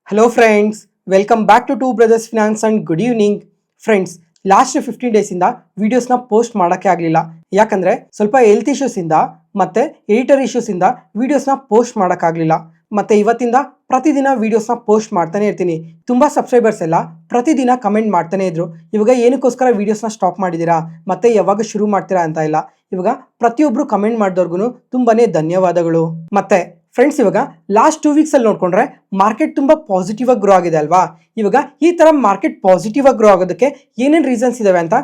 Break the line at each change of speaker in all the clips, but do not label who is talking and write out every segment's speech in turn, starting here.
Hello friends, welcome back to Two Brothers Finance and good evening. Friends, last 15 days ಇಂದ ವಿಡಿಯೋಸ್ನ post ಮಾಡೋಕ್ಕೆ ಆಗಲಿಲ್ಲ. ಯಾಕಂದರೆ ಸ್ವಲ್ಪ ಹೆಲ್ತ್ ಇಶ್ಯೂಸ್ ಇಂದ ಮತ್ತು ಎಡಿಟರ್ ಇಶ್ಯೂಸ್ ಇಂದ ವಿಡಿಯೋಸ್ನ ಪೋಸ್ಟ್ ಮಾಡೋಕ್ಕಾಗಲಿಲ್ಲ. ಮತ್ತು ಇವತ್ತಿಂದ ಪ್ರತಿದಿನ ವಿಡಿಯೋಸ್ನ ಪೋಸ್ಟ್ ಮಾಡ್ತಾನೆ ಇರ್ತೀನಿ. ತುಂಬ ಸಬ್ಸ್ಕ್ರೈಬರ್ಸ್ ಎಲ್ಲ ಪ್ರತಿದಿನ ಕಮೆಂಟ್ ಮಾಡ್ತಾನೆ ಇದ್ರು, ಇವಾಗ ಏನಕ್ಕೋಸ್ಕರ ವಿಡಿಯೋಸ್ನ ಸ್ಟಾಪ್ ಮಾಡಿದ್ದೀರಾ ಮತ್ತು ಯಾವಾಗ ಶುರು ಮಾಡ್ತೀರಾ ಅಂತ ಇಲ್ಲ. ಇವಾಗ ಪ್ರತಿಯೊಬ್ಬರು ಕಮೆಂಟ್ ಮಾಡಿದವ್ರಿಗೂ ತುಂಬಾ ಧನ್ಯವಾದಗಳು. ಮತ್ತು ಫ್ರೆಂಡ್ಸ್, ಇವಾಗ ಲಾಸ್ಟ್ 2 ವೀಕ್ಸಲ್ಲಿ ನೋಡಿಕೊಂಡ್ರೆ ಮಾರ್ಕೆಟ್ ತುಂಬ ಪಾಸಿಟಿವ್ ಆಗಿ ಗ್ರೋ ಆಗಿದೆ ಅಲ್ವಾ. ಇವಾಗ ಈ ಥರ ಮಾರ್ಕೆಟ್ ಪಾಸಿಟಿವ್ ಆಗಿ ಗ್ರೋ ಆಗೋದಕ್ಕೆ ಏನೇನು ರೀಸನ್ಸ್ ಇದಾವೆ ಅಂತ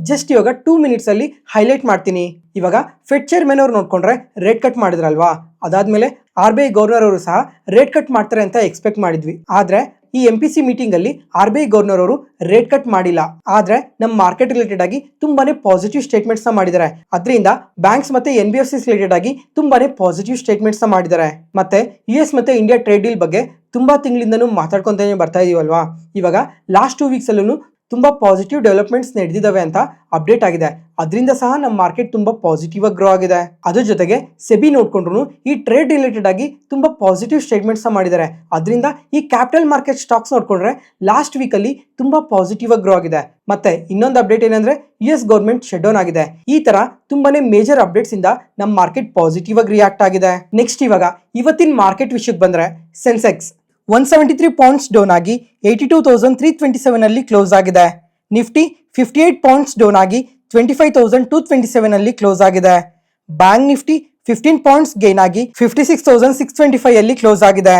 ಜಸ್ಟ್ ಇವಾಗ 2 ಮಿನಿಟ್ಸಲ್ಲಿ ಹೈಲೈಟ್ ಮಾಡ್ತೀನಿ. ಇವಾಗ ಫೆಡ್ ಚೇರ್ಮನ್ ಅವ್ರು ನೋಡಿಕೊಂಡ್ರೆ ರೇಟ್ ಕಟ್ ಮಾಡಿದ್ರಲ್ವಾ, ಅದಾದಮೇಲೆ RBI ಗವರ್ನರ್ ಅವರು ಸಹ ರೇಟ್ ಕಟ್ ಮಾಡ್ತಾರೆ ಅಂತ ಎಕ್ಸ್ಪೆಕ್ಟ್ ಮಾಡಿದ್ವಿ. ಆದರೆ ಈ MPC ಮೀಟಿಂಗಲ್ಲಿ RBI ಗವರ್ನರ್ ಅವರು ರೇಟ್ ಕಟ್ ಮಾಡಿಲ್ಲ. ಆದರೆ ನಮ್ಮ ಮಾರ್ಕೆಟ್ ರಿಲೇಟೆಡ್ ಆಗಿ ತುಂಬಾನೇ ಪಾಸಿಟಿವ್ ಸ್ಟೇಟ್ಮೆಂಟ್ಸ್ನ ಮಾಡಿದ್ದಾರೆ. ಅದರಿಂದ ಬ್ಯಾಂಕ್ಸ್ ಮತ್ತೆ NBFCs ರಿಲೇಟೆಡ್ ಆಗಿ ತುಂಬಾನೇ ಪಾಸಿಟಿವ್ ಸ್ಟೇಟ್ಮೆಂಟ್ಸ್ನ ಮಾಡಿದ್ದಾರೆ. ಮತ್ತೆ US ಮತ್ತೆ ಇಂಡಿಯಾ ಟ್ರೇಡ್ ಡೀಲ್ ಬಗ್ಗೆ ತುಂಬಾ ತಿಂಗಳಿಂದನೂ ಮಾತಾಡ್ಕೊಂತಾನೆ ಬರ್ತಾ ಇದೀವಲ್ವಾ. ಇವಾಗ ಲಾಸ್ಟ್ 2 ವೀಕ್ಸಲ್ಲೂ ತುಂಬ ಪಾಸಿಟಿವ್ ಡೆವಲಪ್ಮೆಂಟ್ಸ್ ನಡೆದಿದ್ದಾವೆ ಅಂತ ಅಪ್ಡೇಟ್ ಆಗಿದೆ. ಅದರಿಂದ ಸಹ ನಮ್ಮ ಮಾರ್ಕೆಟ್ ತುಂಬ ಪಾಸಿಟಿವ್ ಆಗಿ ಗ್ರೋ ಆಗಿದೆ. ಅದ್ರ ಜೊತೆಗೆ ಸೆಬಿ ನೋಡ್ಕೊಂಡ್ರು ಈ ಟ್ರೇಡ್ ರಿಲೇಟೆಡ್ ಆಗಿ ತುಂಬ ಪಾಸಿಟಿವ್ ಸ್ಟೇಟ್ಮೆಂಟ್ಸ್ ಮಾಡಿದ್ದಾರೆ. ಅದರಿಂದ ಈ ಕ್ಯಾಪಿಟಲ್ ಮಾರ್ಕೆಟ್ ಸ್ಟಾಕ್ಸ್ ನೋಡ್ಕೊಂಡ್ರೆ ಲಾಸ್ಟ್ ವೀಕಲ್ಲಿ ತುಂಬ ಪಾಸಿಟಿವ್ ಆಗಿ ಗ್ರೋ ಆಗಿದೆ. ಮತ್ತೆ ಇನ್ನೊಂದು ಅಪ್ಡೇಟ್ ಏನಂದ್ರೆ US ಗೌರ್ಮೆಂಟ್ ಶಟ್ ಡೌನ್ ಆಗಿದೆ. ಈ ತರ ತುಂಬಾನೇ ಮೇಜರ್ ಅಪ್ಡೇಟ್ಸ್ ಇಂದ ನಮ್ಮ ಮಾರ್ಕೆಟ್ ಪಾಸಿಟಿವ್ ಆಗಿ ರಿಯಾಕ್ಟ್ ಆಗಿದೆ. ನೆಕ್ಸ್ಟ್ ಇವಾಗ ಇವತ್ತಿನ ಮಾರ್ಕೆಟ್ ವಿಷಯಕ್ಕೆ ಬಂದ್ರೆ ಸೆನ್ಸೆಕ್ಸ್ 173 ಪಾಯಿಂಟ್ಸ್ ಡೌನ್ ಆಗಿ 82,327 ಅಲ್ಲಿ ಕ್ಲೋಸ್ ಆಗಿದೆ. ನಿಫ್ಟಿ 58 ಪಾಯಿಂಟ್ಸ್ ಡೌನ್ ಆಗಿ 25,227 ಅಲ್ಲಿ ಕ್ಲೋಸ್ ಆಗಿದೆ. ಬ್ಯಾಂಕ್ ನಿಫ್ಟಿ 15 ಪಾಯಿಂಟ್ಸ್ ಗೇನ್ ಆಗಿ 56,625 ಅಲ್ಲಿ ಕ್ಲೋಸ್ ಆಗಿದೆ.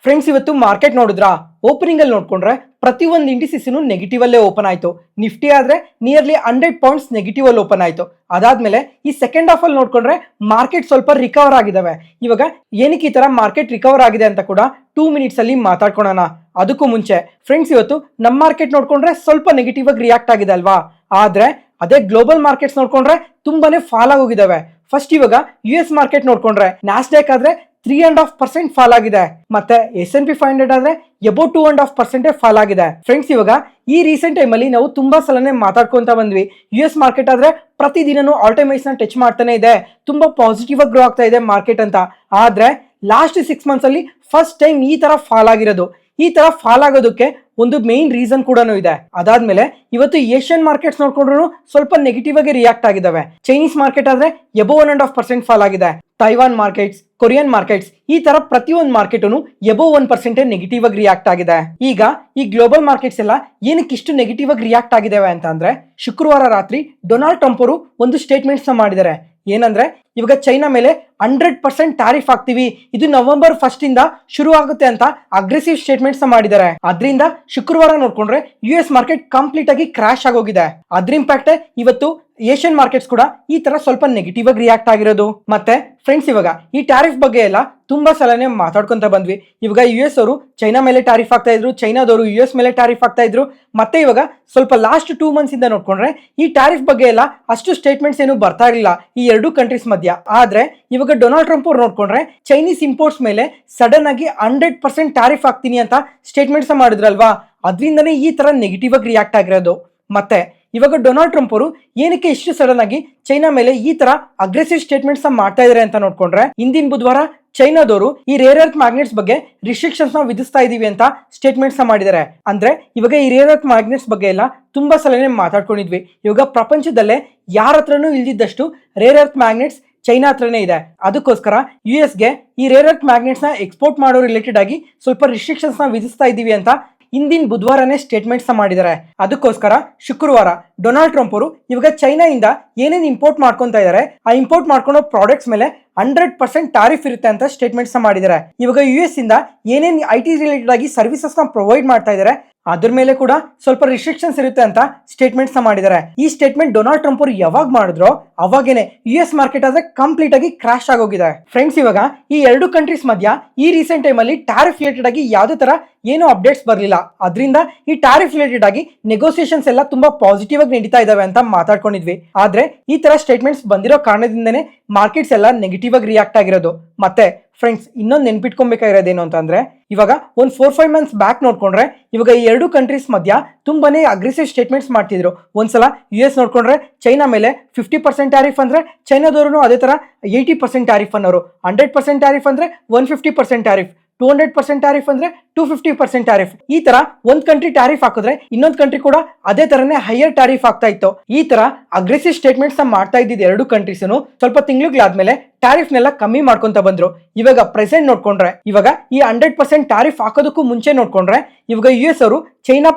ಫ್ರೆಂಡ್ಸ್, ಇವತ್ತು ಮಾರ್ಕೆಟ್ ನೋಡಿದ್ರಾ, ಓಪನಿಂಗ್ ಅಲ್ಲಿ ನೋಡ್ಕೊಂಡ್ರೆ ಪ್ರತಿಯೊಂದು ಇಂಡಿಸಿಸ್ನು ನೆಗೆಟಿವ್ ಅಲ್ಲೇ ಓಪನ್ ಆಯ್ತು. ನಿಫ್ಟಿ ಆದ್ರೆ ನಿಯರ್ಲಿ 100 ಪಾಯಿಂಟ್ಸ್ ನೆಗೆಟಿವ್ ಅಲ್ಲಿ ಓಪನ್ ಆಯ್ತು. ಅದಾದ್ಮೇಲೆ ಈ ಸೆಕೆಂಡ್ ಹಾಫ್ ಅಲ್ಲಿ ನೋಡ್ಕೊಂಡ್ರೆ ಮಾರ್ಕೆಟ್ ಸ್ವಲ್ಪ ರಿಕವರ್ ಆಗಿದಾವೆ. ಇವಾಗ ಏನಕ್ಕೆ ಈ ತರ ಮಾರ್ಕೆಟ್ ರಿಕವರ್ ಆಗಿದೆ ಅಂತ ಕೂಡ 2 ಮಿನಿಟ್ಸ್ ಅಲ್ಲಿ ಮಾತಾಡ್ಕೊಳ್ಳೋಣ. ಅದಕ್ಕೂ ಮುಂಚೆ ಫ್ರೆಂಡ್ಸ್, ಇವತ್ತು ನಮ್ಮ ಮಾರ್ಕೆಟ್ ನೋಡ್ಕೊಂಡ್ರೆ ಸ್ವಲ್ಪ ನೆಗೆಟಿವ್ ಆಗಿ ರಿಯಾಕ್ಟ್ ಆಗಿದೆ ಅಲ್ವಾ. ಆದ್ರೆ ಅದೇ ಗ್ಲೋಬಲ್ ಮಾರ್ಕೆಟ್ಸ್ ನೋಡ್ಕೊಂಡ್ರೆ ತುಂಬಾನೇ ಫಾಲ್ ಆಗೋಗಿದಾವೆ. ಫಸ್ಟ್ ಇವಾಗ US ಮಾರ್ಕೆಟ್ ನೋಡ್ಕೊಂಡ್ರೆ ನಾಸ್ಡ್ಯಾಕ್ ಆದ್ರೆ 3.5% ಫಾಲ್ ಆಗಿದೆ. ಮತ್ತೆ S&P 500 ಆದ್ರೆ ಅಬೌವ್ 2.5% ಫಾಲ್ ಆಗಿದೆ. ಫ್ರೆಂಡ್ಸ್, ಇವಾಗ ಈ ರೀಸೆಂಟ್ ಟೈಮ್ ಅಲ್ಲಿ ನಾವು ತುಂಬಾ ಸಲನೇ ಮಾತಾಡ್ಕೊಂತ ಬಂದ್ವಿ, US ಮಾರ್ಕೆಟ್ ಆದ್ರೆ ಪ್ರತಿದಿನನೂ ಆಲ್ ಟೈಮ್ ಹೈಸ್ ನ ಟಚ್ ಮಾಡ್ತಾನೆ ಇದೆ, ತುಂಬಾ ಪಾಸಿಟಿವ್ ಆಗಿ ಗ್ರೋ ಆಗ್ತಾ ಇದೆ ಮಾರ್ಕೆಟ್ ಅಂತ. ಆದ್ರೆ ಲಾಸ್ಟ್ 6 ಮಂತ್ಸ್ ಅಲ್ಲಿ ಫಸ್ಟ್ ಟೈಮ್ ಈ ತರ ಫಾಲ್ ಆಗಿರೋದು. ಈ ತರ ಫಾಲ್ ಆಗೋದಕ್ಕೆ ಒಂದು ಮೇನ್ ರೀಸನ್ ಕೂಡ ಇದೆ. ಅದಾದ್ಮೇಲೆ ಇವತ್ತು ಏಷ್ಯನ್ ಮಾರ್ಕೆಟ್ಸ್ ನೋಡ್ಕೊಂಡ್ರು ಸ್ವಲ್ಪ ನೆಗೆಟಿವ್ ಆಗಿ ರಿಯಾಕ್ಟ್ ಆಗಿದಾವೆ. ಚೈನೀಸ್ ಮಾರ್ಕೆಟ್ ಆದ್ರೆ ಅಬೌವ್ 1.5% ಫಾಲ್ ಆಗಿದೆ. ತೈವಾನ್ ಮಾರ್ಕೆಟ್ಸ್, ಕೊರಿಯನ್ ಮಾರ್ಕೆಟ್ಸ್, ಈ ತರ ಪ್ರತಿಯೊಂದು ಮಾರ್ಕೆಟ್ ಅಬೌವ್ 1% ನೆಗೆಟಿವ್ ಆಗಿ ರಿಯಾಕ್ಟ್ ಆಗಿದೆ. ಈಗ ಈ ಗ್ಲೋಬಲ್ ಮಾರ್ಕೆಟ್ಸ್ ಎಲ್ಲ ಏನಕ್ಕೆ ಇಷ್ಟು ನೆಗೆಟಿವ್ ಆಗಿ ರಿಯಾಕ್ಟ್ ಆಗಿದಾವೆ ಅಂತ ಅಂದ್ರೆ, ಶುಕ್ರವಾರ ರಾತ್ರಿ ಡೊನಾಲ್ಡ್ ಟ್ರಂಪ್ ಅವರು ಒಂದು ಸ್ಟೇಟ್ಮೆಂಟ್ಸ್ ಮಾಡಿದ್ದಾರೆ. ಏನಂದ್ರೆ, ಇವಾಗ ಚೈನಾ ಮೇಲೆ 100% ಟ್ಯಾರಿಫ್ ಹಾಕ್ತೀವಿ, ಇದು ನವೆಂಬರ್ 1 ಇಂದ ಶುರು ಆಗುತ್ತೆ ಅಂತ ಅಗ್ರೆಸಿವ್ ಸ್ಟೇಟ್ಮೆಂಟ್ಸ್ ಮಾಡಿದ್ದಾರೆ. ಅದರಿಂದ ಶುಕ್ರವಾರ ನೋಡ್ಕೊಂಡ್ರೆ US ಮಾರ್ಕೆಟ್ ಕಂಪ್ಲೀಟ್ ಆಗಿ ಕ್ರಾಶ್ ಆಗೋಗಿದೆ. ಅದ್ರ ಇಂಪ್ಯಾಕ್ಟ್ ಇವತ್ತು ಏಷ್ಯನ್ ಮಾರ್ಕೆಟ್ಸ್ ಕೂಡ ಈ ತರ ಸ್ವಲ್ಪ ನೆಗೆಟಿವ್ ಆಗಿ ರಿಯಾಕ್ಟ್ ಆಗಿರೋದು. ಮತ್ತೆ ಫ್ರೆಂಡ್ಸ್, ಇವಾಗ ಈ ಟ್ಯಾರಿಫ್ ಬಗ್ಗೆ ಎಲ್ಲ ತುಂಬಾ ಸಲನೇ ಮಾತಾಡ್ಕೊಂತ ಬಂದ್ವಿ. ಇವಾಗ US ಅವರು ಚೈನಾ ಮೇಲೆ ಟ್ಯಾರಿಫ್ ಆಗ್ತಾ ಇದ್ರು, ಚೈನಾದವರು US ಮೇಲೆ ಟ್ಯಾರಿಫ್ ಆಗ್ತಾ ಇದ್ರು. ಮತ್ತೆ ಇವಾಗ ಸ್ವಲ್ಪ ಲಾಸ್ಟ್ 2 ಮಂತ್ಸ್ ಇಂದ ನೋಡ್ಕೊಂಡ್ರೆ ಈ ಟ್ಯಾರಿಫ್ ಬಗ್ಗೆ ಎಲ್ಲ ಅಷ್ಟು ಸ್ಟೇಟ್ಮೆಂಟ್ಸ್ ಏನು ಬರ್ತಾ ಇರಲಿಲ್ಲ ಈ ಎರಡು ಕಂಟ್ರೀಸ್ ಮಧ್ಯ. ಆದ್ರೆ ಇವಾಗ ಡೊನಾಲ್ಡ್ ಟ್ರಂಪ್ ಅವ್ರು ನೋಡ್ಕೊಂಡ್ರೆ ಚೈನೀಸ್ ಇಂಪೋರ್ಟ್ಸ್ ಮೇಲೆ ಸಡನ್ ಆಗಿ 100% ಟ್ಯಾರಿಫ್ ಹಾಕ್ತೀನಿ ಅಂತ ಸ್ಟೇಟ್ಮೆಂಟ್ಸ್ ಮಾಡಿದ್ರಲ್ವಾ, ಅದರಿಂದನೇ ಈ ತರ ನೆಗೆಟಿವ್ ಆಗಿ ರಿಯಾಕ್ಟ್ ಆಗಿರೋದು. ಮತ್ತೆ ಇವಾಗ ಡೊನಾಲ್ಡ್ ಟ್ರಂಪ್ ಅವರು ಏನಕ್ಕೆ ಇಷ್ಟು ಸಡನ್ ಆಗಿ ಚೈನಾ ಮೇಲೆ ಈ ತರ ಅಗ್ರೆಸಿವ್ ಸ್ಟೇಟ್ಮೆಂಟ್ಸ್ ಮಾಡ್ತಾ ಇದಾರೆ ಅಂತ ನೋಡ್ಕೊಂಡ್ರೆ, ಇಂದಿನ ಬುಧವಾರ ಚೈನಾದವರು ಈ ರೇರ್ ಅರ್ತ್ ಮ್ಯಾಗ್ನೆಟ್ಸ್ ಬಗ್ಗೆ ರಿಸ್ಟ್ರಿಕ್ಷನ್ಸ್ ನ ವಿಧಿಸ್ತಾ ಇದೀವಿ ಅಂತ ಸ್ಟೇಟ್ಮೆಂಟ್ಸ್ ಮಾಡಿದ್ದಾರೆ. ಅಂದ್ರೆ ಇವಾಗ ಈ ರೇರ್ ಅರ್ತ್ ಮ್ಯಾಗ್ನೆಟ್ಸ್ ಬಗ್ಗೆ ಎಲ್ಲ ತುಂಬಾ ಸಲನೇ ಮಾತಾಡ್ಕೊಂಡಿದ್ವಿ. ಇವಾಗ ಪ್ರಪಂಚದಲ್ಲೇ ಯಾರ ಹತ್ರನೂ ಇಲ್ದಿದ್ದಷ್ಟು ರೇರ್ ಅರ್ತ್ ಮ್ಯಾಗ್ನೆಟ್ಸ್ ಚೈನಾ ಹತ್ರನೇ ಇದೆ. ಅದಕ್ಕೋಸ್ಕರ US-ಗೆ ಈ ರೇರ್ ಅರ್ತ್ ಮ್ಯಾಗ್ನೆಟ್ಸ್ ನ ಎಕ್ಸ್ಪೋರ್ಟ್ ಮಾಡೋ ರಿಲೇಟೆಡ್ ಆಗಿ ಸ್ವಲ್ಪ ರಿಸ್ಟ್ರಿಕ್ಷನ್ಸ್ ನ ವಿಧಿಸ್ತಾ ಇದೀವಿ ಅಂತ ಇಂದಿನ ಬುಧವಾರನೇ ಸ್ಟೇಟ್ಮೆಂಟ್ಸ್ ಮಾಡಿದ್ದಾರೆ. ಅದಕ್ಕೋಸ್ಕರ ಶುಕ್ರವಾರ ಡೊನಾಲ್ಡ್ ಟ್ರಂಪ್ ಅವರು ಇವಾಗ ಚೈನಾ ಇಂದ ಏನೇನು ಇಂಪೋರ್ಟ್ ಮಾಡ್ಕೊಂತ ಇದಾರೆ, ಆ ಇಂಪೋರ್ಟ್ ಮಾಡ್ಕೊಳ್ಳೋ ಪ್ರಾಡಕ್ಟ್ಸ್ ಮೇಲೆ 100% ಟ್ಯಾರಿಫ್ ಇರುತ್ತೆ ಅಂತ ಸ್ಟೇಟ್ಮೆಂಟ್ಸ್ ಮಾಡಿದ್ದಾರೆ. ಇವಾಗ US ಇಂದ ಏನೇನು IT ರಿಲೇಟೆಡ್ ಆಗಿ ಸರ್ವಿಸಸ್ ನ ಪ್ರೊವೈಡ್ ಮಾಡ್ತಾ ಇದಾರೆ ಅದ್ರ ಮೇಲೆ ಕೂಡ ಸ್ವಲ್ಪ ರಿಸ್ಟ್ರಿಕ್ಷನ್ಸ್ ಇರುತ್ತೆ ಅಂತ ಸ್ಟೇಟ್ಮೆಂಟ್ಸ್ ಮಾಡಿದ್ದಾರೆ. ಈ ಸ್ಟೇಟ್ಮೆಂಟ್ ಡೊನಾಲ್ಡ್ ಟ್ರಂಪ್ ಅವರು ಯಾವಾಗ ಮಾಡಿದ್ರು ಅವಾಗೇನೆ US ಮಾರ್ಕೆಟ್ ಆದ್ರೆ ಕಂಪ್ಲೀಟ್ ಆಗಿ ಕ್ರಾಶ್ ಆಗೋಗಿದೆ. ಫ್ರೆಂಡ್ಸ್, ಇವಾಗ ಈ ಎರಡು ಕಂಟ್ರೀಸ್ ಮಧ್ಯ ಈ ರೀಸೆಂಟ್ ಟೈಮ್ ಅಲ್ಲಿ ಟ್ಯಾರಿಫ್ ರಿಲೇಟೆಡ್ ಆಗಿ ಯಾವುದೇ ತರ ಏನು ಅಪ್ಡೇಟ್ಸ್ ಬರಲಿಲ್ಲ. ಅದರಿಂದ ಈ ಟ್ಯಾರಿಫ್ ರಿಲೇಟೆಡ್ ಆಗಿ ನೆಗೋಸಿಯೇಷನ್ಸ್ ಎಲ್ಲ ತುಂಬಾ ಪಾಸಿಟಿವ್ ಆಗಿ ನಡೀತಾ ಇದಾವೆ ಅಂತ ಮಾತಾಡ್ಕೊಂಡಿದ್ವಿ. ಆದ್ರೆ ಈ ತರ ಸ್ಟೇಟ್ಮೆಂಟ್ಸ್ ಬಂದಿರೋ ಕಾರಣದಿಂದನೇ ಮಾರ್ಕೆಟ್ಸ್ ಎಲ್ಲ ನೆಗೆಟಿವ್ ಆಗಿ ರಿಯಾಕ್ಟ್ ಆಗಿರೋದು. ಮತ್ತೆ ಫ್ರೆಂಡ್ಸ್, ಇನ್ನೊಂದು ನೆನ್ಪಿಟ್ಕೊಬೇಕಾಗಿರೋದೇನು ಅಂತಂದ್ರೆ, ಇವಾಗ ಒಂದು 4-5 ಮಂತ್ಸ್ ಬ್ಯಾಕ್ ನೋಡ್ಕೊಂಡ್ರೆ ಇವಾಗ ಈ ಎರಡು ಕಂಟ್ರೀಸ್ ಮಧ್ಯ ತುಂಬಾನೇ ಅಗ್ರೆಸಿವ್ ಸ್ಟೇಟ್ಮೆಂಟ್ಸ್ ಮಾಡ್ತಿದ್ರು. ಒಂದ್ಸಲ US ನೋಡ್ಕೊಂಡ್ರೆ ಚೈನಾ ಮೇಲೆ 50% ಟ್ಯಾರಿಫ್ ಅಂದ್ರೆ ಚೈನಾದವರು ಅದೇ ತರ 80% ಟ್ಯಾರಿಫ್ ಅನ್ನೋರು, 100% ಟ್ಯಾರಿಫ್ ಅಂದ್ರೆ 150% ಟ್ಯಾರಿಫ್, 200% ಟ್ಯಾರಿಫ್ ಅಂದ್ರೆ 250% ಟ್ಯಾರಿಫ್. ಈ ತರ ಒಂದ್ ಕಂಟ್ರಿ ಟ್ಯಾರಿಫ್ ಹಾಕಿದ್ರೆ ಇನ್ನೊಂದ್ ಕಂಟ್ರಿ ಕೂಡ ಅದೇ ತರನೇ ಹೈಯರ್ ಟ್ಯಾರಿಫ್ ಆಗ್ತಾ ಇತ್ತು. ಈ ತರ ಅಗ್ರೆಸಿವ್ ಸ್ಟೇಟ್ಮೆಂಟ್ಸ್ ಮಾಡ್ತಾ ಇದ್ದಿದ್ದು ಎರಡು ಕಂಟ್ರೀಸ್ ಸ್ವಲ್ಪ ತಿಂಗಳುಗಳಾದ್ಮೇಲೆ ಟ್ಯಾರಿಫ್ ನೆಲ್ಲ ಕಮ್ಮಿ ಮಾಡ್ಕೊಂತ ಬಂದ್ರು. ಇವಾಗ ಪ್ರೆಸೆಂಟ್ ನೋಡ್ಕೊಂಡ್ರೆ ಇವಾಗ ಈ 100% ಟ್ಯಾರಿಫ್ ಹಾಕೋದಕ್ಕೂ ಮುಂಚೆ ನೋಡ್ಕೊಂಡ್ರೆ ಇವಾಗ US ಅವರು ಚೈನಾ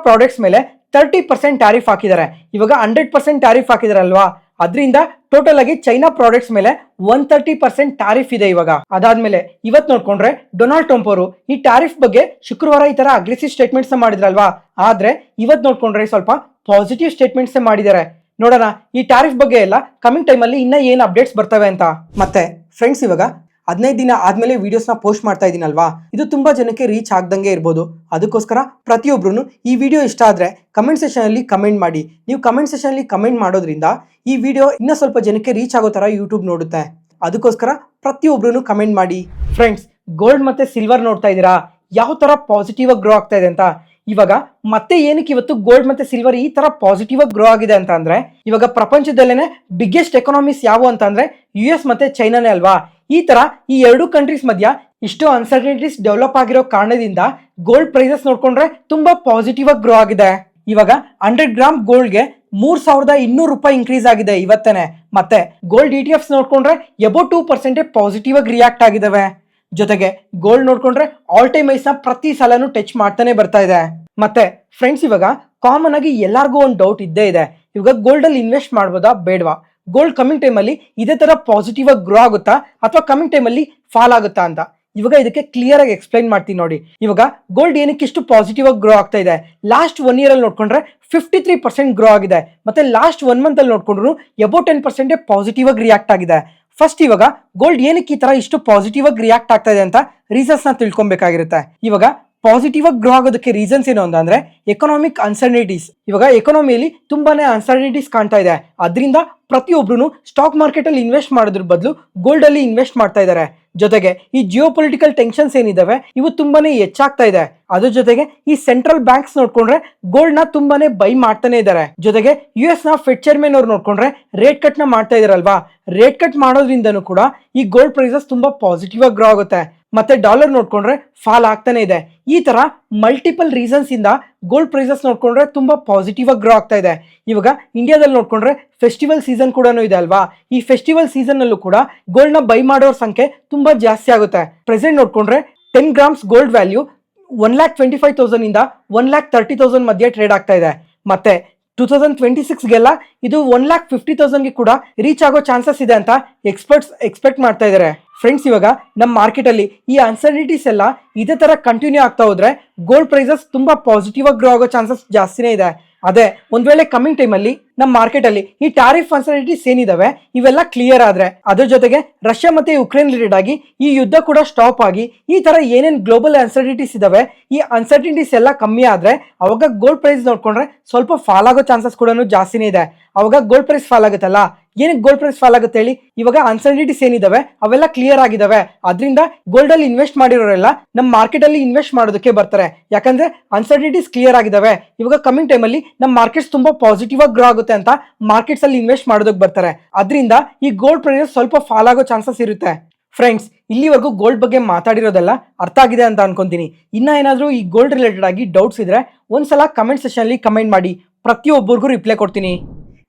ಪ್ರಾಡಕ್ಟ್ಸ್ ಮೇಲೆ 30% ಟ್ಯಾರಿಫ್ ಹಾಕಿದ್ದಾರೆ. ಇವಾಗ 100% ಟ್ಯಾರಿಫ್ ಹಾಕಿದಾರಲ್ವಾ, ಅದರಿಂದ ಟೋಟಲ್ ಆಗಿ ಚೈನಾ ಪ್ರಾಡಕ್ಟ್ಸ್ ಮೇಲೆ 130% ಟ್ಯಾರಿಫ್ ಇದೆ ಇವಾಗ. ಅದಾದ್ಮೇಲೆ ಇವತ್ ನೋಡ್ಕೊಂಡ್ರೆ ಡೊನಾಲ್ಡ್ ಟ್ರಂಪ್ ಅವರು ಈ ಟ್ಯಾರಿಫ್ ಬಗ್ಗೆ ಶುಕ್ರವಾರ ಈ ತರ ಅಗ್ರೆಸಿವ್ ಸ್ಟೇಟ್ಮೆಂಟ್ಸ್ ಮಾಡಿದ್ರಲ್ವಾ, ಆದ್ರೆ ಇವತ್ ನೋಡ್ಕೊಂಡ್ರೆ ಸ್ವಲ್ಪ ಪಾಸಿಟಿವ್ ಸ್ಟೇಟ್ಮೆಂಟ್ಸ್ ಮಾಡಿದ್ದಾರೆ. ನೋಡೋಣ ಈ ಟ್ಯಾರಿಫ್ ಬಗ್ಗೆ ಎಲ್ಲ ಕಮಿಂಗ್ ಟೈಮ್ ಅಲ್ಲಿ ಇನ್ನ ಏನ್ ಅಪ್ಡೇಟ್ಸ್ ಬರ್ತವೆ ಅಂತ. ಮತ್ತೆ ಫ್ರೆಂಡ್ಸ್, ಇವಾಗ 15 ದಿನ ಆದ್ಮೇಲೆ ವಿಡಿಯೋಸ್ನ ಪೋಸ್ಟ್ ಮಾಡ್ತಾ ಇದೀನಲ್ವಾ, ಇದು ತುಂಬಾ ಜನಕ್ಕೆ ರೀಚ್ ಆಗ್ದಂಗೆ ಇರ್ಬೋದು. ಅದಕ್ಕೋಸ್ಕರ ಪ್ರತಿಯೊಬ್ರು ಈ ವಿಡಿಯೋ ಇಷ್ಟ ಆದ್ರೆ ಕಮೆಂಟ್ ಸೆಷನ್ ಅಲ್ಲಿ ಕಮೆಂಟ್ ಮಾಡಿ. ನೀವು ಕಮೆಂಟ್ ಸೆಷನ್ ಅಲ್ಲಿ ಕಮೆಂಟ್ ಮಾಡೋದ್ರಿಂದ ಈ ವಿಡಿಯೋ ಇನ್ನೂ ಸ್ವಲ್ಪ ಜನಕ್ಕೆ ರೀಚ್ ಆಗೋ ತರ ಯೂಟ್ಯೂಬ್ ನೋಡುತ್ತೆ. ಅದಕ್ಕೋಸ್ಕರ ಪ್ರತಿಯೊಬ್ರು ಕಮೆಂಟ್ ಮಾಡಿ. ಫ್ರೆಂಡ್ಸ್, ಗೋಲ್ಡ್ ಮತ್ತೆ ಸಿಲ್ವರ್ ನೋಡ್ತಾ ಇದ್ದೀರಾ ಯಾವ ತರ ಪಾಸಿಟಿವ್ ಆಗಿ ಗ್ರೋ ಆಗ್ತಾ ಇದೆ ಅಂತ. ಇವಾಗ ಮತ್ತೆ ಏನಕ್ಕೆ ಇವತ್ತು ಗೋಲ್ಡ್ ಮತ್ತೆ ಸಿಲ್ವರ್ ಈ ತರ ಪಾಸಿಟಿವ್ ಆಗಿ ಗ್ರೋ ಆಗಿದೆ ಅಂತ ಅಂದ್ರೆ, ಇವಾಗ ಪ್ರಪಂಚದಲ್ಲೇನೆ ಬಿಗ್ಗೆಸ್ಟ್ ಎಕಾನಮೀಸ್ ಯಾವ ಅಂತ ಅಂದ್ರೆ US ಮತ್ತೆ ಚೈನಾನೇ ಅಲ್ವಾ. ಈ ತರ ಈ ಎರಡು ಕಂಟ್ರೀಸ್ ಮಧ್ಯ ಇಷ್ಟು ಅನ್ಸರ್ಟನಿಟೀಸ್ ಡೆವಲಪ್ ಆಗಿರೋ ಕಾರಣದಿಂದ ಗೋಲ್ಡ್ ಪ್ರೈಸಸ್ ನೋಡ್ಕೊಂಡ್ರೆ ತುಂಬಾ ಪಾಸಿಟಿವ್ ಆಗಿ ಗ್ರೋ ಆಗಿದೆ. ಇವಾಗ 100 ಗ್ರಾಮ್ ಗೋಲ್ಡ್ಗೆ 3200 ರೂಪಾಯಿ ಇನ್ಕ್ರೀಸ್ ಆಗಿದೆ ಇವತ್ತೇನೆ. ಮತ್ತೆ ಗೋಲ್ಡ್ ETF ನೋಡ್ಕೊಂಡ್ರೆ ಎಬೋ 2% ಪಾಸಿಟಿವ್ ಆಗಿ ರಿಯಾಕ್ಟ್ ಆಗಿದಾವೆ. ಜೊತೆಗೆ ಗೋಲ್ಡ್ ನೋಡ್ಕೊಂಡ್ರೆ ಆಲ್ ಟೈಮ್ ಐಸ್ ನ ಪ್ರತಿ ಸಲನು ಟಚ್ ಮಾಡ್ತಾನೆ ಬರ್ತಾ ಇದೆ. ಮತ್ತೆ ಫ್ರೆಂಡ್ಸ್, ಇವಾಗ ಕಾಮನ್ ಆಗಿ ಎಲ್ಲಾರ್ಗೂ ಒಂದು ಡೌಟ್ ಇದ್ದೇ ಇದೆ, ಇವಾಗ ಗೋಲ್ಡ್ ಅಲ್ಲಿ ಇನ್ವೆಸ್ಟ್ ಮಾಡ್ಬೋದಾ ಬೇಡವಾ, ಗೋಲ್ಡ್ ಕಮಿಂಗ್ ಟೈಮ್ ಅಲ್ಲಿ ಇದೇ ತರ ಪಾಸಿಟಿವ್ ಆಗಿ ಗ್ರೋ ಆಗುತ್ತಾ ಅಥವಾ ಕಮಿಂಗ್ ಟೈಮ್ ಅಲ್ಲಿ ಫಾಲ್ ಆಗುತ್ತಾ ಅಂತ. ಇವಾಗ ಇದಕ್ಕೆ ಕ್ಲಿಯರ್ ಆಗಿ ಎಕ್ಸ್ಪ್ಲೈನ್ ಮಾಡ್ತೀನಿ ನೋಡಿ. ಇವಾಗ ಗೋಲ್ಡ್ ಏನಕ್ಕೆ ಇಷ್ಟು ಪಾಸಿಟಿವ್ ಆಗಿ ಗ್ರೋ ಆಗ್ತಾ ಇದೆ, ಲಾಸ್ಟ್ 1 year ಅಲ್ಲಿ ನೋಡ್ಕೊಂಡ್ರೆ 53% ಗ್ರೋ ಆಗಿದೆ. ಮತ್ತೆ ಲಾಸ್ಟ್ 1 month ಅಲ್ಲಿ ನೋಡ್ಕೊಂಡ್ರು ಎಬೋ 10% ಪಾಸಿಟಿವ್ ಆಗಿ ರಿಯಾಕ್ಟ್ ಆಗಿದೆ. ಫಸ್ಟ್ ಇವಾಗ ಗೋಲ್ಡ್ ಏನಕ್ಕೆ ಈ ತರ ಇಷ್ಟು ಪಾಸಿಟಿವ್ ಆಗಿ ರಿಯಾಕ್ಟ್ ಆಗ್ತಾ ಇದೆ ಅಂತ ರೀಸನ್ಸ್ ನ ತಿಳ್ಕೊಬೇಕಾಗಿರುತ್ತೆ. ಇವಾಗ ಪಾಸಿಟಿವ್ ಆಗಿ ಗ್ರೋ ಆಗೋದಕ್ಕೆ ರೀಸನ್ಸ್ ಏನು ಅಂದ್ರೆ ಎಕನಾಮಿಕ್ ಅನ್ಸರ್ಟನಿಟೀಸ್. ಇವಾಗ ಎಕನಾಮಿಯಲ್ಲಿ ತುಂಬಾನೇ ಅನ್ಸರ್ಟನಿಟೀಸ್ ಕಾಣ್ತಾ ಇದೆ. ಅದರಿಂದ ಪ್ರತಿಯೊಬ್ರು ಸ್ಟಾಕ್ ಮಾರ್ಕೆಟ್ ಅಲ್ಲಿ ಇನ್ವೆಸ್ಟ್ ಮಾಡೋದ್ರ ಬದಲು ಗೋಲ್ಡ್ ಅಲ್ಲಿ ಇನ್ವೆಸ್ಟ್ ಮಾಡ್ತಾ ಇದ್ದಾರೆ. ಜೊತೆಗೆ ಈ ಜಿಯೋ ಪೊಲಿಟಿಕಲ್ ಟೆನ್ಷನ್ಸ್ ಏನಿದಾವೆ ಇವು ತುಂಬಾನೇ ಹೆಚ್ಚಾಗ್ತಾ ಇದೆ. ಅದ್ರ ಜೊತೆಗೆ ಈ ಸೆಂಟ್ರಲ್ ಬ್ಯಾಂಕ್ಸ್ ನೋಡ್ಕೊಂಡ್ರೆ ಗೋಲ್ಡ್ ನ ತುಂಬಾನೇ ಬೈ ಮಾಡ್ತಾನೆ ಇದ್ದಾರೆ. ಜೊತೆಗೆ US ನ ಫೆಡ್ ಚೇರ್ಮನ್ ಅವ್ರು ನೋಡ್ಕೊಂಡ್ರೆ ರೇಟ್ ಕಟ್ ನ ಮಾಡ್ತಾ ಇದಾರಲ್ವಾ, ರೇಟ್ ಕಟ್ ಮಾಡೋದ್ರಿಂದನೂ ಕೂಡ ಈ ಗೋಲ್ಡ್ ಪ್ರೈಸಸ್ ತುಂಬಾ ಪಾಸಿಟಿವ್ ಆಗಿ ಗ್ರೋ ಆಗುತ್ತೆ. ಮತ್ತೆ ಡಾಲರ್ ನೋಡ್ಕೊಂಡ್ರೆ ಫಾಲ್ ಆಗ್ತಾನೆ ಇದೆ. ಈ ತರ ಮಲ್ಟಿಪಲ್ ರೀಸನ್ಸ್ ಇಂದ ಗೋಲ್ಡ್ ಪ್ರೈಸಸ್ ನೋಡ್ಕೊಂಡ್ರೆ ತುಂಬಾ ಪಾಸಿಟಿವ್ ಆಗಿ ಗ್ರೋ ಆಗ್ತಾ ಇದೆ. ಇವಾಗ ಇಂಡಿಯಾದಲ್ಲಿ ನೋಡ್ಕೊಂಡ್ರೆ ಫೆಸ್ಟಿವಲ್ ಸೀಸನ್ ಕೂಡ ಇದೆ ಅಲ್ವಾ, ಈ ಫೆಸ್ಟಿವಲ್ ಸೀಸನ್ ಅಲ್ಲೂ ಕೂಡ ಗೋಲ್ಡ್ ನ ಬೈ ಮಾಡೋರ ಸಂಖ್ಯೆ ತುಂಬಾ ಜಾಸ್ತಿ ಆಗುತ್ತೆ. ಪ್ರೆಸೆಂಟ್ ನೋಡ್ಕೊಂಡ್ರೆ 10 ಗ್ರಾಮ್ಸ್ ಗೋಲ್ಡ್ ವ್ಯಾಲ್ಯೂ 1,25,000 ಇಂದ 1,30,000 ಮಧ್ಯೆ ಟ್ರೇಡ್ ಆಗ್ತಾ ಇದೆ. ಮತ್ತೆ 2026ಗೆಲ್ಲ ಇದು 1,50,000ಗೆ ಕೂಡ ರೀಚ್ ಆಗೋ ಚಾನ್ಸಸ್ ಇದೆ ಅಂತ ಎಕ್ಸ್ಪರ್ಟ್ಸ್ ಎಕ್ಸ್ಪೆಕ್ಟ್ ಮಾಡ್ತಾ ಇದ್ದಾರೆ. ಫ್ರೆಂಡ್ಸ್, ಇವಾಗ ನಮ್ಮ ಮಾರ್ಕೆಟ್ ಅಲ್ಲಿ ಈ ಅನ್ಸರ್ಟನಿಟೀಸ್ ಎಲ್ಲ ಇದೇ ತರ ಕಂಟಿನ್ಯೂ ಆಗ್ತಾ ಹೋದ್ರೆ ಗೋಲ್ಡ್ ಪ್ರೈಸಸ್ ತುಂಬಾ ಪಾಸಿಟಿವ್ ಆಗಿ ಗ್ರೋ ಆಗೋ ಚಾನ್ಸಸ್ ಜಾಸ್ತಿನೇ ಇದೆ. ಅದೇ ಒಂದ್ ವೇಳೆ ಕಮಿಂಗ್ ಟೈಮ್ ಅಲ್ಲಿ ನಮ್ಮ ಮಾರ್ಕೆಟ್ ಅಲ್ಲಿ ಈ ಟ್ಯಾರಿಫ್ ಅನ್ಸರ್ಟನಿಟೀಸ್ ಏನಿದಾವೆ ಇವೆಲ್ಲ ಕ್ಲಿಯರ್ ಆದ್ರೆ, ಅದ್ರ ಜೊತೆಗೆ ರಷ್ಯಾ ಮತ್ತೆ ಯುಕ್ರೇನ್ ರಿಲೇಟೆಡ್ ಆಗಿ ಈ ಯುದ್ಧ ಕೂಡ ಸ್ಟಾಪ್ ಆಗಿ ಈ ತರ ಏನೇನ್ ಗ್ಲೋಬಲ್ ಅನ್ಸರ್ಟನಿಟೀಸ್ ಇದಾವೆ ಈ ಅನ್ಸರ್ಟನಿಟೀಸ್ ಎಲ್ಲ ಕಮ್ಮಿ ಆದ್ರೆ ಅವಾಗ ಗೋಲ್ಡ್ ಪ್ರೈಸ್ ನೋಡ್ಕೊಂಡ್ರೆ ಸ್ವಲ್ಪ ಫಾಲ್ ಆಗೋ ಚಾನ್ಸಸ್ ಕೂಡ ಜಾಸ್ತಿನೇ ಇದೆ. ಅವಾಗ ಗೋಲ್ಡ್ ಪ್ರೈಸ್ ಫಾಲ್ ಆಗುತ್ತಲ್ಲ, ಏನಕ್ಕೆ ಗೋಲ್ಡ್ ಪ್ರೈಸ್ ಫಾಲ್ ಆಗುತ್ತೆ ಹೇಳಿ, ಇವಾಗ ಅನ್ಸರ್ಟನಿಟೀಸ್ ಏನಿದಾವೆ ಅವೆಲ್ಲ ಕ್ಲಿಯರ್ ಆಗಿದಾವೆ. ಅದರಿಂದ ಗೋಲ್ಡ್ ಅಲ್ಲಿ ಇನ್ವೆಸ್ಟ್ ಮಾಡಿರೋರೆಲ್ಲ ನಮ್ಮ ಮಾರ್ಕೆಟ್ ಅಲ್ಲಿ ಇನ್ವೆಸ್ಟ್ ಮಾಡೋದಕ್ಕೆ ಬರ್ತಾರೆ. ಯಾಕಂದ್ರೆ ಅನ್ಸರ್ಟನಿಟೀಸ್ ಕ್ಲಿಯರ್ ಆಗಿದಾವೆ. ಇವಾಗ ಕಮಿಂಗ್ ಟೈಮ್ ಅಲ್ಲಿ ನಮ್ಮ ಮಾರ್ಕೆಟ್ಸ್ ತುಂಬಾ ಪಾಸಿಟಿವ್ ಆಗಿ ಗ್ರೋ ಆಗುತ್ತೆ ಅಂತ ಮಾರ್ಕೆಟ್ಸ್ ಅಲ್ಲಿ ಇನ್ವೆಸ್ಟ್ ಮಾಡೋದಕ್ಕೆ ಬರ್ತಾರೆ. ಅದರಿಂದ ಈ ಗೋಲ್ಡ್ ಪ್ರೈಸ್ ಸ್ವಲ್ಪ ಫಾಲ್ ಆಗೋ ಚಾನ್ಸಸ್ ಇರುತ್ತೆ. ಫ್ರೆಂಡ್ಸ್, ಇಲ್ಲಿವರೆಗೂ ಗೋಲ್ಡ್ ಬಗ್ಗೆ ಮಾತಾಡಿರೋದೆಲ್ಲ ಅರ್ಥ ಆಗಿದೆ ಅಂತ ಅನ್ಕೊಂತೀನಿ. ಇನ್ನ ಏನಾದ್ರೂ ಈ ಗೋಲ್ಡ್ ರಿಲೇಟೆಡ್ ಆಗಿ ಡೌಟ್ಸ್ ಇದ್ರೆ ಒಂದ್ಸಲ ಕಮೆಂಟ್ ಸೆಷನ್ ಅಲ್ಲಿ ಕಮೆಂಟ್ ಮಾಡಿ, ಪ್ರತಿಯೊಬ್ಬರಿಗೂ ರಿಪ್ಲೈ ಕೊಡ್ತೀನಿ.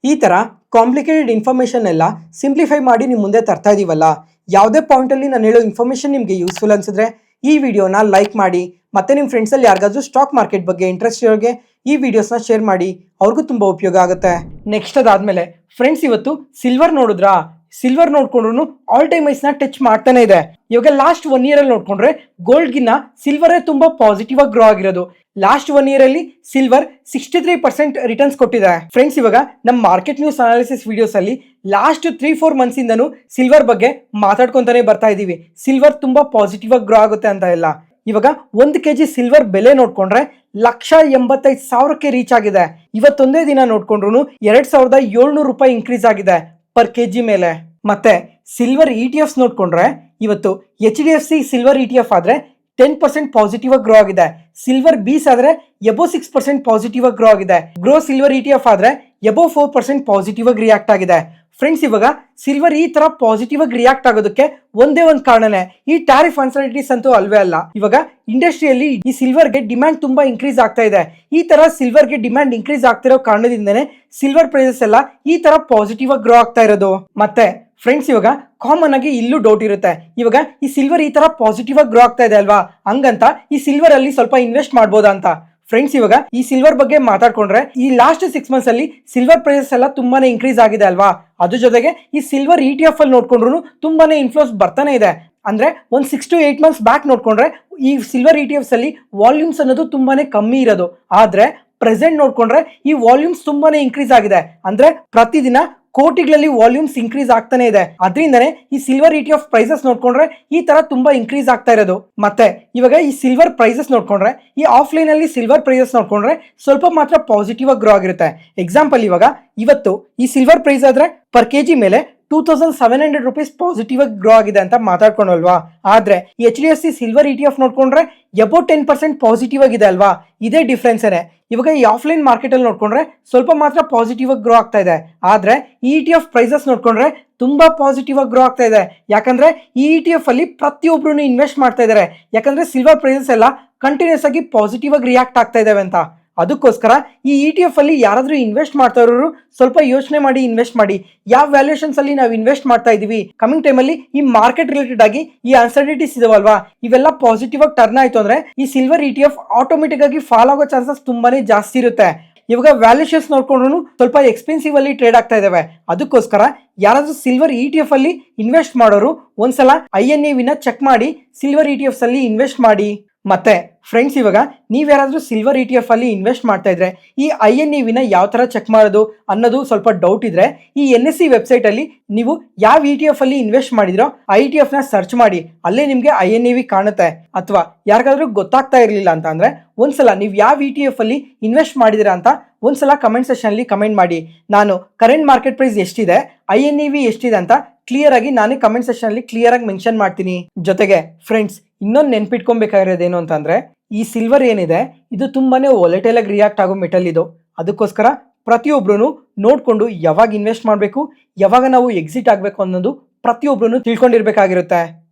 ಈ ತರ ಕಾಂಪ್ಲಿಕೇಟೆಡ್ ಇನ್ಫಾರ್ಮೇಶನ್ ಎಲ್ಲ ಸಿಂಪ್ಲಿಫೈ ಮಾಡಿ ನಿಮ್ಮ ಮುಂದೆ ತರ್ತಾ ಇದೀವಲ್ಲ, ಯಾವುದೇ ಪಾಯಿಂಟ್ ಅಲ್ಲಿ ನಾನು ಹೇಳೋ ಇನ್ಫಾರ್ಮೇಶನ್ ನಿಮಗೆ ಯೂಸ್ಫುಲ್ ಅನ್ಸಿದ್ರೆ ಈ ವಿಡಿಯೋನ ಲೈಕ್ ಮಾಡಿ. ಮತ್ತೆ ನಿಮ್ಮ ಫ್ರೆಂಡ್ಸ್ ಅಲ್ಲಿ ಯಾರಿಗಾದ್ರೂ ಸ್ಟಾಕ್ ಮಾರ್ಕೆಟ್ ಬಗ್ಗೆ ಇಂಟ್ರೆಸ್ಟ್ ಇರೋರಿಗೆ ಈ ವಿಡಿಯೋಸ್ನ ಶೇರ್ ಮಾಡಿ, ಅವ್ರಿಗೂ ತುಂಬಾ ಉಪಯೋಗ ಆಗುತ್ತೆ. ನೆಕ್ಸ್ಟ್ ಅದಾದ್ಮೇಲೆ ಫ್ರೆಂಡ್ಸ್, ಇವತ್ತು ಸಿಲ್ವರ್ ನೋಡಿದ್ರಾ, ಸಿಲ್ವರ್ ನೋಡ್ಕೊಂಡ್ರು ಆಲ್ ಟೈಮ್ ಐಸ್ ನ ಟಚ್ ಮಾಡ್ತಾನೆ ಇದೆ. ಇವಾಗ ಲಾಸ್ಟ್ 1 year ಅಲ್ಲಿ ನೋಡ್ಕೊಂಡ್ರೆ ಗೋಲ್ಡ್ ಗಿನ್ನ ಸಿಲ್ವರ್ ತುಂಬಾ ಪಾಸಿಟಿವ್ ಆಗಿ ಗ್ರೋ ಆಗಿರೋದು. ಲಾಸ್ಟ್ 1 year ಅಲ್ಲಿ ಸಿಲ್ವರ್ 63% ರಿಟರ್ನ್ಸ್ ಕೊಟ್ಟಿದೆ. ಫ್ರೆಂಡ್ಸ್, ಇವಾಗ ನಮ್ಮ ಮಾರ್ಕೆಟ್ ನ್ಯೂಸ್ ಅನಾಲಿಸಿಸ್ ವಿಡಿಯೋಸ್ ಅಲ್ಲಿ ಲಾಸ್ಟ್ 3-4 months ಇಂದನು ಸಿಲ್ವರ್ ಬಗ್ಗೆ ಮಾತಾಡ್ಕೊಂತಾನೆ ಬರ್ತಾ ಇದೀವಿ. ಸಿಲ್ವರ್ ತುಂಬಾ ಪಾಸಿಟಿವ್ ಆಗಿ ಗ್ರೋ ಆಗುತ್ತೆ ಅಂತ ಎಲ್ಲ. ಇವಾಗ 1 kg ಸಿಲ್ವರ್ ಬೆಲೆ ನೋಡ್ಕೊಂಡ್ರೆ 1,85,000ಕ್ಕೆ ರೀಚ್ ಆಗಿದೆ. ಇವತ್ತೊಂದೇ ದಿನ ನೋಡ್ಕೊಂಡ್ರು 2,700 ರೂಪಾಯಿ ಇನ್ಕ್ರೀಸ್ ಆಗಿದೆ ಪರ್ ಕೆಜಿ ಮೇಲೆ. ಮತ್ತೆ ಸಿಲ್ವರ್ ETF ನೋಡ್ಕೊಂಡ್ರೆ ಇವತ್ತು HDFC ಸಿಲ್ವರ್ ETF ಆದ್ರೆ 10% ಪಾಸಿಟಿವ್ ಆಗಿ ಗ್ರೋ ಆಗಿದೆ. ಸಿಲ್ವರ್ ಬೀಸ್ ಆದ್ರೆ ಎಬೋ 6% ಪಾಸಿಟಿವ್ ಆಗಿ ಗ್ರೋ ಆಗಿದೆ. ಗ್ರೋ ಸಿಲ್ವರ್ ETF ಆದ್ರೆ ಎಬೋ 4% ಪಾಸಿಟಿವ್ ಆಗಿ ರಿಯಾಕ್ಟ್ ಆಗಿದೆ. ಫ್ರೆಂಡ್ಸ್, ಇವಾಗ ಸಿಲ್ವರ್ ಈ ತರ ಪಾಸಿಟಿವ್ ಆಗಿ ರಿಯಾಕ್ಟ್ ಆಗೋದಕ್ಕೆ ಒಂದೇ ಒಂದು ಕಾರಣನೇ ಈ ಟ್ಯಾರಿಫ್ ಅನ್ಸರ್ಟಿನೀಸ್ ಅಂತೂ ಅಲ್ವೇ ಅಲ್ಲ. ಇವಾಗ ಇಂಡಸ್ಟ್ರಿಯಲ್ಲಿ ಈ ಸಿಲ್ವರ್ಗೆ ಡಿಮ್ಯಾಂಡ್ ತುಂಬಾ ಇನ್ಕ್ರೀಸ್ ಆಗ್ತಾ ಇದೆ. ಈ ತರ ಸಿಲ್ವರ್ಗೆ ಡಿಮ್ಯಾಂಡ್ ಇನ್ಕ್ರೀಸ್ ಆಗ್ತಿರೋ ಕಾರಣದಿಂದನೇ ಸಿಲ್ವರ್ ಪ್ರೈಸಸ್ ಎಲ್ಲ ಈ ತರ ಪಾಸಿಟಿವ್ ಆಗಿ ಗ್ರೋ ಆಗ್ತಾ ಇರೋದು. ಮತ್ತೆ ಫ್ರೆಂಡ್ಸ್, ಇವಾಗ ಕಾಮನ್ ಆಗಿ ಇಲ್ಲೂ ಡೌಟ್ ಇರುತ್ತೆ, ಇವಾಗ ಈ ಸಿಲ್ವರ್ ಈ ತರ ಪಾಸಿಟಿವ್ ಆಗಿ ಗ್ರೋ ಆಗ್ತಾ ಇದೆ ಅಲ್ವಾ, ಹಂಗಂತ ಈ ಸಿಲ್ವರ್ ಅಲ್ಲಿ ಸ್ವಲ್ಪ ಇನ್ವೆಸ್ಟ್ ಮಾಡ್ಬೋದಾ ಅಂತ. ಫ್ರೆಂಡ್ಸ್, ಇವಾಗ ಈ ಸಿಲ್ವರ್ ಬಗ್ಗೆ ಮಾತಾಡ್ಕೊಂಡ್ರೆ ಈ ಲಾಸ್ಟ್ 6 months ಅಲ್ಲಿ ಸಿಲ್ವರ್ ಪ್ರೈಸಸ್ ಎಲ್ಲ ತುಂಬಾನೇ ಇನ್ಕ್ರೀಸ್ ಆಗಿದೆ ಅಲ್ವಾ. ಅದ್ರ ಜೊತೆಗೆ ಈ ಸಿಲ್ವರ್ ETF ಅಲ್ಲಿ ನೋಡ್ಕೊಂಡ್ರು ತುಂಬಾನೇ ಇನ್ಫ್ಲೋಸ್ ಬರ್ತಾನೆ ಇದೆ. ಅಂದ್ರೆ ಒಂದು 6 to 8 months ಬ್ಯಾಕ್ ನೋಡ್ಕೊಂಡ್ರೆ ಈ ಸಿಲ್ವರ್ ETFs ಅಲ್ಲಿ ವಾಲ್ಯೂಮ್ಸ್ ಅನ್ನೋದು ತುಂಬಾನೇ ಕಮ್ಮಿ ಇರೋದು. ಆದ್ರೆ ಪ್ರೆಸೆಂಟ್ ನೋಡ್ಕೊಂಡ್ರೆ ಈ ವಾಲ್ಯೂಮ್ಸ್ ತುಂಬಾನೇ ಇನ್ಕ್ರೀಸ್ ಆಗಿದೆ. ಅಂದ್ರೆ ಪ್ರತಿದಿನ ಕೋಟಿಗಳಲ್ಲಿ ವಾಲ್ಯೂಮ್ಸ್ ಇನ್ಕ್ರೀಸ್ ಆಗ್ತಾನೆ ಇದೆ. ಅದರಿಂದನೇ ಈ ಸಿಲ್ವರ್ ETF ಪ್ರೈಸಸ್ ನೋಡ್ಕೊಂಡ್ರೆ ಈ ತರ ತುಂಬಾ ಇನ್ಕ್ರೀಸ್ ಆಗ್ತಾ ಇರೋದು. ಮತ್ತೆ ಇವಾಗ ಈ ಸಿಲ್ವರ್ ಪ್ರೈಸಸ್ ನೋಡ್ಕೊಂಡ್ರೆ ಈ ಆಫ್ಲೈನ್ ಅಲ್ಲಿ ಸಿಲ್ವರ್ ಪ್ರೈಸಸ್ ನೋಡ್ಕೊಂಡ್ರೆ ಸ್ವಲ್ಪ ಮಾತ್ರ ಪಾಸಿಟಿವ್ ಆಗಿ ಗ್ರೋ ಆಗಿರುತ್ತೆ. ಎಕ್ಸಾಂಪಲ್, ಇವಾಗ ಇವತ್ತು ಈ ಸಿಲ್ವರ್ ಪ್ರೈಸ್ ಆದ್ರೆ ಪರ್ ಕೆಜಿ ಮೇಲೆ 2700 rupees ಪಾಸಿಟಿವ್ ಆಗಿ ಗ್ರೋ ಆಗಿದೆ ಅಂತ ಮಾತಾಡ್ಕೊಂಡಲ್ವಾ. ಆದ್ರೆ HDFC ಸಿಲ್ವರ್ ETF ನೋಡ್ಕೊಂಡ್ರೆ ಅಬೌಟ್ 10% ಪಾಸಿಟಿವ್ ಆಗಿದೆ ಅಲ್ವಾ. ಇದೇ ಡಿಫ್ರೆನ್ಸ್ ಏನೆ. ಇವಾಗ ಈ ಆಫ್ಲೈನ್ ಮಾರ್ಕೆಟ್ ಅಲ್ಲಿ ನೋಡ್ಕೊಂಡ್ರೆ ಸ್ವಲ್ಪ ಮಾತ್ರ ಪಾಸಿಟಿವ್ ಆಗಿ ಗ್ರೋ ಆಗ್ತಾ ಇದೆ. ಆದ್ರೆ ಈ ETF ಪ್ರೈಸಸ್ ನೋಡ್ಕೊಂಡ್ರೆ ತುಂಬಾ ಪಾಸಿಟಿವ್ ಆಗಿ ಗ್ರೋ ಆಗ್ತಾ ಇದೆ. ಯಾಕಂದ್ರೆ ಈ ETF ಅಲ್ಲಿ ಪ್ರತಿಯೊಬ್ರು ಇನ್ವೆಸ್ಟ್ ಮಾಡ್ತಾ ಇದಾರೆ. ಯಾಕಂದ್ರೆ ಸಿಲ್ವರ್ ಪ್ರೈಸಸ್ ಎಲ್ಲ ಕಂಟಿನ್ಯೂಸ್ ಆಗಿ ಪಾಸಿಟಿವ್ ಆಗಿ ರಿಯಾಕ್ಟ್ ಆಗ್ತಾ ಇದಾವೆ ಅಂತ. ಅದಕ್ಕೋಸ್ಕರ ಈ ETF ಅಲ್ಲಿ ಯಾರಾದ್ರೂ ಇನ್ವೆಸ್ಟ್ ಮಾಡ್ತಾ ಇರೋರು ಸ್ವಲ್ಪ ಯೋಚನೆ ಮಾಡಿ ಇನ್ವೆಸ್ಟ್ ಮಾಡಿ. ಯಾವ ವ್ಯಾಲ್ಯೂಷನ್ಸ್ ಅಲ್ಲಿ ನಾವು ಇನ್ವೆಸ್ಟ್ ಮಾಡ್ತಾ ಇದೀವಿ, ಕಮಿಂಗ್ ಟೈಮ್ ಅಲ್ಲಿ ಈ ಮಾರ್ಕೆಟ್ ರಿಲೇಟೆಡ್ ಆಗಿ ಈ ಅನ್ಸರ್ಟಿನೀಸ್ ಇದಾವಲ್ವಾ, ಇವೆಲ್ಲ ಪಾಸಿಟಿವ್ ಆಗಿ ಟರ್ನ್ ಆಯ್ತು ಅಂದ್ರೆ ಈ ಸಿಲ್ವರ್ ETF ಆಟೋಮೆಟಿಕ್ ಆಗಿ ಫಾಲ್ ಆಗೋ ಚಾನ್ಸಸ್ ತುಂಬಾನೇ ಜಾಸ್ತಿ ಇರುತ್ತೆ. ಇವಾಗ ವ್ಯಾಲ್ಯೂಷನ್ಸ್ ನೋಡ್ಕೊಂಡ್ರು ಸ್ವಲ್ಪ ಎಕ್ಸ್ಪೆನ್ಸಿವ್ ಅಲ್ಲಿ ಟ್ರೇಡ್ ಆಗ್ತಾ ಇದಾವೆ. ಅದಕ್ಕೋಸ್ಕರ ಯಾರಾದ್ರೂ ಸಿಲ್ವರ್ ETF ಅಲ್ಲಿ ಇನ್ವೆಸ್ಟ್ ಮಾಡೋರು ಒಂದ್ಸಲ INAV ನ ಚೆಕ್ ಮಾಡಿ ಸಿಲ್ವರ್ ETFs ಅಲ್ಲಿ ಇನ್ವೆಸ್ಟ್ ಮಾಡಿ. ಮತ್ತೆ ಫ್ರೆಂಡ್ಸ್, ಇವಾಗ ನೀವ್ ಯಾರಾದ್ರೂ ಸಿಲ್ವರ್ ETF ಅಲ್ಲಿ ಇನ್ವೆಸ್ಟ್ ಮಾಡ್ತಾ ಇದ್ರೆ ಈ INAV ನ ಯಾವ ತರ ಚೆಕ್ ಮಾಡೋದು ಅನ್ನೋದು ಸ್ವಲ್ಪ ಡೌಟ್ ಇದ್ರೆ ಈ NSE ವೆಬ್ಸೈಟ್ ಅಲ್ಲಿ ನೀವು ಯಾವ ETF ಅಲ್ಲಿ ಇನ್ವೆಸ್ಟ್ ಮಾಡಿದ್ರೋ ಆ ETF ನ ಸರ್ಚ್ ಮಾಡಿ, ಅಲ್ಲೇ ನಿಮ್ಗೆ INAV ಕಾಣುತ್ತೆ. ಅಥವಾ ಯಾರಿಗಾದ್ರೂ ಗೊತ್ತಾಗ್ತಾ ಇರ್ಲಿಲ್ಲ ಅಂತ ಅಂದ್ರೆ ಒಂದ್ಸಲ ನೀವು ಯಾವ ETF ಅಲ್ಲಿ ಇನ್ವೆಸ್ಟ್ ಮಾಡಿದಿರಾ ಅಂತ ಒಂದ್ಸಲ ಕಮೆಂಟ್ ಸೆಕ್ಷನ್ ಅಲ್ಲಿ ಕಮೆಂಟ್ ಮಾಡಿ. ನಾನು ಕರೆಂಟ್ ಮಾರ್ಕೆಟ್ ಪ್ರೈಸ್ ಎಷ್ಟಿದೆ, INAV ಎಷ್ಟಿದೆ ಅಂತ ಕ್ಲಿಯರ್ ಆಗಿ ನಾನೇ ಕಮೆಂಟ್ ಸೆಕ್ಷನ್ ಅಲ್ಲಿ ಕ್ಲಿಯರ್ ಆಗಿ ಮೆನ್ಷನ್ ಮಾಡ್ತೀನಿ. ಜೊತೆಗೆ ಫ್ರೆಂಡ್ಸ್, ಇನ್ನೊಂದು ನೆನ್ಪಿಟ್ಕೊಬೇಕಾಗಿರೋದೇನು ಅಂತಂದ್ರೆ ಈ ಸಿಲ್ವರ್ ಏನಿದೆ ಇದು ತುಂಬಾನೇ ವೊಲೆಟೈಲ್ ಆಗಿ ರಿಯಾಕ್ಟ್ ಆಗೋ ಮೆಟಲ್ ಇದು. ಅದಕ್ಕೋಸ್ಕರ ಪ್ರತಿಯೊಬ್ರು ನೋಡ್ಕೊಂಡು ಯಾವಾಗ ಇನ್ವೆಸ್ಟ್ ಮಾಡಬೇಕು, ಯಾವಾಗ ನಾವು ಎಕ್ಸಿಟ್ ಆಗಬೇಕು ಅನ್ನೋದು ಪ್ರತಿಯೊಬ್ರು ತಿಳ್ಕೊಂಡಿರ್ಬೇಕಾಗಿರುತ್ತೆ.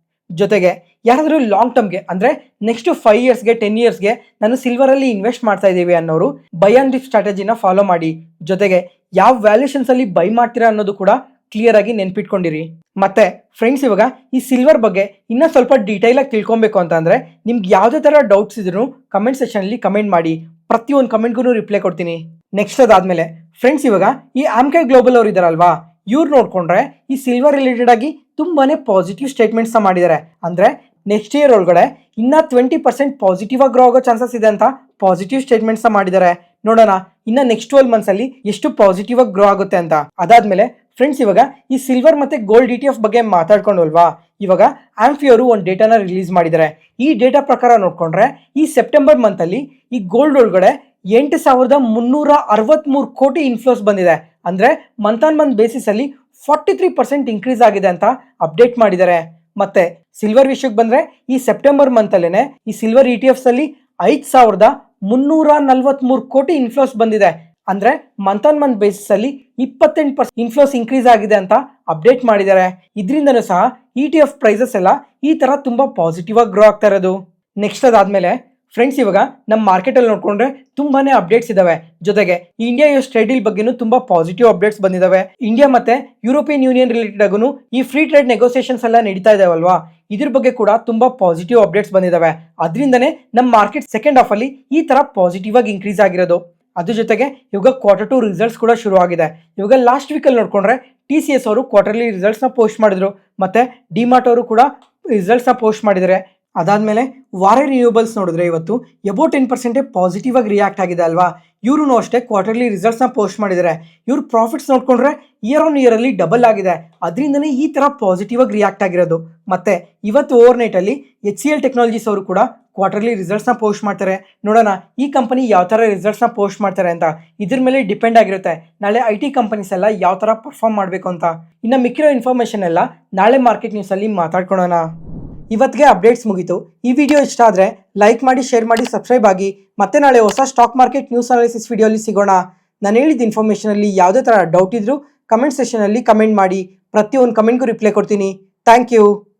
ಜೊತೆಗೆ ಯಾರಾದರೂ ಲಾಂಗ್ ಟರ್ಮ್ಗೆ ಅಂದ್ರೆ ನೆಕ್ಸ್ಟ್ 5 yearsಗೆ 10 yearsಗೆ ನಾನು ಸಿಲ್ವರ್ ಅಲ್ಲಿ ಇನ್ವೆಸ್ಟ್ ಮಾಡ್ತಾ ಇದ್ದೀವಿ ಅನ್ನೋರು ಬೈ ಆನ್ ಡಿಪ್ ಸ್ಟ್ರಾಟಜಿನ ಫಾಲೋ ಮಾಡಿ. ಜೊತೆಗೆ ಯಾವ ವ್ಯಾಲ್ಯೂಷನ್ಸ್ ಅಲ್ಲಿ ಬೈ ಮಾಡ್ತೀರಾ ಅನ್ನೋದು ಕೂಡ ಕ್ಲಿಯರ್ ಆಗಿ ನೆನ್ಪಿಟ್ಕೊಂಡಿರಿ. ಮತ್ತೆ ಫ್ರೆಂಡ್ಸ್, ಇವಾಗ ಈ ಸಿಲ್ವರ್ ಬಗ್ಗೆ ಇನ್ನೂ ಸ್ವಲ್ಪ ಡೀಟೈಲ್ ಆಗಿ ತಿಳ್ಕೊಬೇಕು ಅಂತ ಅಂದ್ರೆ ನಿಮ್ಗೆ ಯಾವುದೇ ತರ ಡೌಟ್ಸ್ ಇದ್ರು ಕಮೆಂಟ್ ಸೆಕ್ಷನ್ ಅಲ್ಲಿ ಕಮೆಂಟ್ ಮಾಡಿ. ಪ್ರತಿಯೊಂದು ಕಮೆಂಟ್ಗೂ ರಿಪ್ಲೈ ಕೊಡ್ತೀನಿ. ನೆಕ್ಸ್ಟ್ ಅದಾದ್ಮೇಲೆ ಫ್ರೆಂಡ್ಸ್, ಇವಾಗ ಈ ಆಮ್ಕೆ ಗ್ಲೋಬಲ್ ಅವ್ರು ಇದಾರಲ್ವಾ, ಇವ್ರು ನೋಡ್ಕೊಂಡ್ರೆ ಈ ಸಿಲ್ವರ್ ರಿಲೇಟೆಡ್ ಆಗಿ ತುಂಬಾನೇ ಪಾಸಿಟಿವ್ ಸ್ಟೇಟ್ಮೆಂಟ್ಸ್ ಮಾಡಿದ್ದಾರೆ. ಅಂದ್ರೆ ನೆಕ್ಸ್ಟ್ ಇಯರ್ ಒಳಗಡೆ ಇನ್ನ 20% ಪಾಸಿಟಿವ್ ಆಗಿ ಗ್ರೋ ಆಗೋ ಚಾನ್ಸಸ್ ಇದೆ ಅಂತ ಪಾಸಿಟಿವ್ ಸ್ಟೇಟ್ಮೆಂಟ್ಸ್ ಮಾಡಿದ್ದಾರೆ. ನೋಡೋಣ ಇನ್ನ ನೆಕ್ಸ್ಟ್ 12 months ಅಲ್ಲಿ ಎಷ್ಟು ಪಾಸಿಟಿವ್ ಆಗಿ ಗ್ರೋ ಆಗುತ್ತೆ ಅಂತ. ಅದಾದ್ಮೇಲೆ ಫ್ರೆಂಡ್ಸ್, ಇವಾಗ ಈ ಸಿಲ್ವರ್ ಮತ್ತೆ ಗೋಲ್ಡ್ ETF ಬಗ್ಗೆ ಮಾತಾಡ್ಕೊಂಡಲ್ವಾ, ಇವಾಗ ಆಂಫಿ ಅವರು ಒಂದು ಡೇಟಾನ ರಿಲೀಸ್ ಮಾಡಿದ್ದಾರೆ. ಈ ಡೇಟಾ ಪ್ರಕಾರ ನೋಡ್ಕೊಂಡ್ರೆ ಈ ಸೆಪ್ಟೆಂಬರ್ ಮಂತ್ ಅಲ್ಲಿ ಈ ಗೋಲ್ಡ್ ಒಳಗಡೆ 8,363 ಕೋಟಿ ಇನ್ಫ್ಲೋಸ್ ಬಂದಿದೆ. ಅಂದ್ರೆ ಮಂತ್ ಆನ್ ಮಂತ್ ಬೇಸಿಸ್ ಅಲ್ಲಿ 43% ಇನ್ಕ್ರೀಸ್ ಆಗಿದೆ ಅಂತ ಅಪ್ಡೇಟ್ ಮಾಡಿದ್ದಾರೆ. ಮತ್ತೆ ಸಿಲ್ವರ್ ವಿಷಯಕ್ಕೆ ಬಂದ್ರೆ ಈ ಸೆಪ್ಟೆಂಬರ್ ಮಂತ್ ಅಲ್ಲೇನೆ ಈ ಸಿಲ್ವರ್ ETFs ಅಲ್ಲಿ 5,343 ಕೋಟಿ ಇನ್ಫ್ಲೋಸ್ ಬಂದಿದೆ. ಅಂದ್ರೆ ಮಂತ್ ಆನ್ ಮಂತ್ ಬೇಸಿಸ್ ಅಲ್ಲಿ 28% ಇನ್ಫ್ಲೋಸ್ ಇನ್ಕ್ರೀಸ್ ಆಗಿದೆ ಅಂತ ಅಪ್ಡೇಟ್ ಮಾಡಿದ್ದಾರೆ. ಇದರಿಂದನೂ ಸಹ ETF ಪ್ರೈಸಸ್ ಎಲ್ಲ ಈ ತರ ತುಂಬಾ ಪಾಸಿಟಿವ್ ಆಗಿ ಗ್ರೋ ಆಗ್ತಾ ಇರೋದು. ನೆಕ್ಸ್ಟ್ ಅದಾದ್ಮೇಲೆ ಫ್ರೆಂಡ್ಸ್, ಇವಾಗ ನಮ್ಮ ಮಾರ್ಕೆಟ್ ಅಲ್ಲಿ ನೋಡ್ಕೊಂಡ್ರೆ ತುಂಬಾನೇ ಅಪ್ಡೇಟ್ಸ್ ಇದಾವೆ. ಜೊತೆಗೆ ಇಂಡಿಯಾ US ಟ್ರೇಡ್ ಡೀಲ್ ಬಗ್ಗೆನೂ ತುಂಬಾ ಪಾಸಿಟಿವ್ ಅಪ್ಡೇಟ್ಸ್ ಬಂದಿದಾವೆ. ಇಂಡಿಯಾ ಮತ್ತೆ ಯುರೋಪಿಯನ್ ಯೂನಿಯನ್ ರಿಲೇಟೆಡ್ ಆಗೂ ಈ ಫ್ರೀ ಟ್ರೇಡ್ ನೆಗೋಸಿಯೇಷನ್ಸ್ ಎಲ್ಲ ನಡೀತಾ ಇದಾವಲ್ವಾ, ಇದ್ರ ಬಗ್ಗೆ ಕೂಡ ತುಂಬಾ ಪಾಸಿಟಿವ್ ಅಪ್ಡೇಟ್ಸ್ ಬಂದಿದಾವೆ. ಅದರಿಂದನೇ ನಮ್ಮ ಮಾರ್ಕೆಟ್ ಸೆಕೆಂಡ್ ಹಾಫ್ ಅಲ್ಲಿ ಈ ತರ ಪಾಸಿಟಿವ್ ಆಗಿ ಇನ್ಕ್ರೀಸ್ ಆಗಿರೋದು. ಅದ್ರ ಜೊತೆಗೆ ಇವಾಗ Q2 ರಿಸಲ್ಟ್ಸ್ ಕೂಡ ಶುರು ಆಗಿದೆ. ಇವಾಗ ಲಾಸ್ಟ್ ವೀಕ್ ಅಲ್ಲಿ ನೋಡ್ಕೊಂಡ್ರೆ TCS ಅವರು ಕ್ವಾರ್ಟರ್ಲಿ ರಿಸಲ್ಟ್ಸ್ ನ ಪೋಸ್ಟ್ ಮಾಡಿದ್ರು. ಮತ್ತೆ ಡಿಮಾರ್ಟ್ ಅವರು ಕೂಡ ರಿಸಲ್ಟ್ಸ್ ನ ಪೋಸ್ಟ್ ಮಾಡಿದ್ದಾರೆ. ಅದಾದ್ಮೇಲೆ ವಾರೆ ರಿನ್ಯೂಬಲ್ಸ್ ನೋಡಿದ್ರೆ ಇವತ್ತು ಅಬೌಟ್ 10% ಪಾಸಿಟಿವ್ ಆಗಿ ರಿಯಾಕ್ಟ್ ಆಗಿದೆ ಅಲ್ವಾ. ಇವರು ಅಷ್ಟೇ ಕ್ವಾರ್ಟರ್ಲಿ ರಿಸಲ್ಟ್ಸ್ ನ ಪೋಸ್ಟ್ ಮಾಡಿದ್ದಾರೆ. ಇವ್ರ ಪ್ರಾಫಿಟ್ಸ್ ನೋಡ್ಕೊಂಡ್ರೆ ಇಯರ್ ಆನ್ ಇಯರ್ ಅಲ್ಲಿ ಡಬಲ್ ಆಗಿದೆ. ಅದರಿಂದನೇ ಈ ತರ ಪಾಸಿಟಿವ್ ಆಗಿ ರಿಯಾಕ್ಟ್ ಆಗಿರೋದು. ಮತ್ತೆ ಇವತ್ತು ಓವರ್ ನೈಟ್ ಅಲ್ಲಿ HCL ಟೆಕ್ನಾಲಜೀಸ್ ಅವರು ಕೂಡ ಕ್ವಾರ್ಟರ್ಲಿ ರಿಸಲ್ಟ್ಸ್ ನ ಪೋಸ್ಟ್ ಮಾಡ್ತಾರೆ. ನೋಡೋಣ ಈ ಕಂಪನಿ ಯಾವ ತರ ರಿಸಲ್ಟ್ಸ್ ನ ಪೋಸ್ಟ್ ಮಾಡ್ತಾರೆ ಅಂತ. ಇದ್ರ ಮೇಲೆ ಡಿಪೆಂಡ್ ಆಗಿರುತ್ತೆ ನಾಳೆ IT ಕಂಪನೀಸ್ ಎಲ್ಲ ಯಾವ ತರ ಪರ್ಫಾರ್ಮ್ ಮಾಡಬೇಕು ಅಂತ. ಇನ್ನು ಮಿಕ್ಕಿರೋ ಇನ್ಫಾರ್ಮೇಶನ್ ಎಲ್ಲ ನಾಳೆ ಮಾರ್ಕೆಟ್ ನ್ಯೂಸ್ ಅಲ್ಲಿ ಮಾತಾಡ್ಕೊಳ್ಳೋಣ. ಇವತ್ತಿಗೆ ಅಪ್ಡೇಟ್ಸ್ ಮುಗೀತು. ಈ ವಿಡಿಯೋ ಇಷ್ಟ ಆದರೆ ಲೈಕ್ ಮಾಡಿ, ಶೇರ್ ಮಾಡಿ, ಸಬ್ಸ್ಕ್ರೈಬ್ ಆಗಿ. ಮತ್ತೆ ನಾಳೆ ಹೊಸ stock market news analysis video ಅಲ್ಲಿ ಸಿಗೋಣ. ನಾನು ಹೇಳಿದ ಇನ್ಫಾರ್ಮೇಷನ್ ಅಲ್ಲಿ ಯಾವುದೇ ಥರ ಡೌಟ್ ಇದ್ರೂ ಕಮೆಂಟ್ ಸೆಷನಲ್ಲಿ ಕಮೆಂಟ್ ಮಾಡಿ. ಪ್ರತಿಯೊಂದು ಕಮೆಂಟ್ಗೂ ರಿಪ್ಲೈ ಕೊಡ್ತೀನಿ. Thank you.